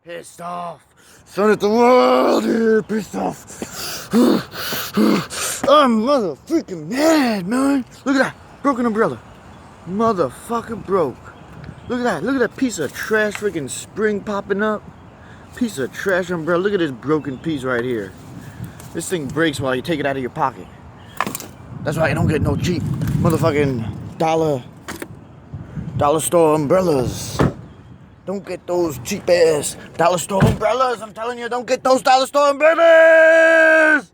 Pissed off. Son of the world here, pissed off. I'm motherfucking mad, man. Look at that. Broken umbrella. Motherfucker broke. Look at that. Look at that piece of trash freaking spring popping up. Piece of trash umbrella. Look at this broken piece right here. This thing breaks while you take it out of your pocket. That's why you don't get no cheap motherfucking dollar store umbrellas. Don't get those cheap ass dollar store umbrellas. I'm telling you, don't get those dollar store umbrellas.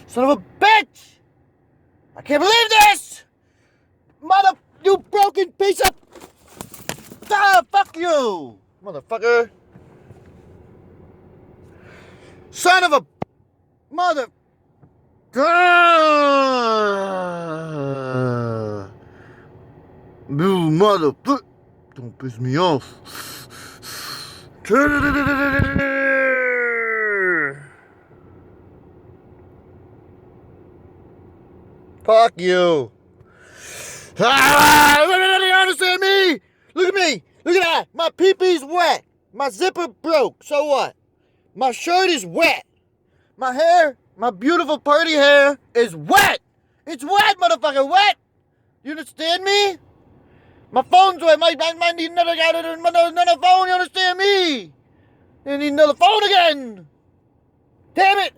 Son of a bitch! I can't believe this! You broken piece of... Ah, fuck you! Motherfucker. Son of a... Mother... You motherfucker. Don't piss me off. Fuck you. Ah, you understand me? Look at me. Look at that. My pee-pee's wet. My zipper broke. So what? My shirt is wet. My hair, my beautiful party hair is wet. It's wet, motherfucker. Wet. You understand me? My phone's wet. Might need another phone. You understand me? I need another phone again. Damn it.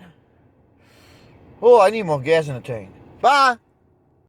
Oh, I need more gas in the tank. Bye.